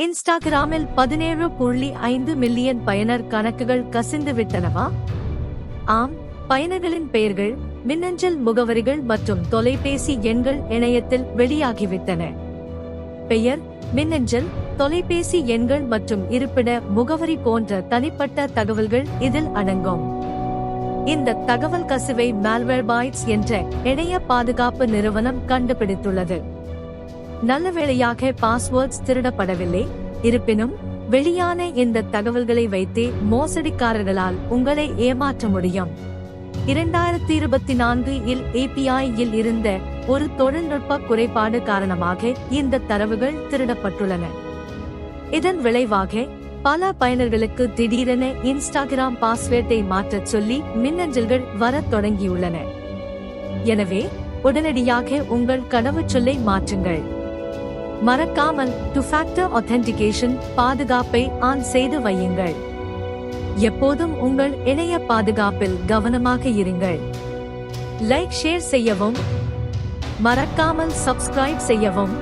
இன்ஸ்டாகிராமில் 17.5 மில்லியன் பயனர் கணக்குகள் கசிந்து விட்டனவா? ஆம், பயனர்களின் பெயர்கள், மின்னஞ்சல் முகவரிகள் மற்றும் தொலைபேசி எண்கள் இணையத்தில் வெளியாகிவிட்டன. பெயர், மின்னஞ்சல், தொலைபேசி எண்கள் மற்றும் இருப்பிட முகவரி போன்ற தனிப்பட்ட தகவல்கள் இதில் அடங்கும். இந்த தகவல் கசிவை மால்வேர்பைட்ஸ் என்ற இணைய பாதுகாப்பு நிறுவனம் கண்டுபிடித்துள்ளது. நல்லவேளையாக பாஸ்வேர்ட்ஸ் திருடப்படவில்லை. இருப்பினும் வெளியான இந்த தகவல்களை வைத்தே மோசடிக்காரர்களால் உங்களை ஏமாற்ற முடியும். 2024 இல் API இல் இருந்த ஒரு தொழில்நுட்ப குறைபாடு காரணமாக இந்த தரவுகள் திருடப்பட்டுள்ளன. இதன் விளைவாக பல பயனர்களுக்கு திடீரென இன்ஸ்டாகிராம் பாஸ்வேர்டை மாற்றச் சொல்லி மின்னஞ்சல்கள் வரத் தொடங்கியுள்ளன. எனவே உடனடியாக உங்கள் கடவுச்சொல்லை மாற்றுங்கள். மறக்காமல் 2-factor authentication பாதுகாப்பை ஆன் செய்து வையுங்கள். எப்போதும் உங்கள் இணைய பாதுகாப்பில் கவனமாக இருங்கள். லைக், ஷேர் செய்யவும், மறக்காமல் சப்ஸ்கிரைப் செய்யவும்.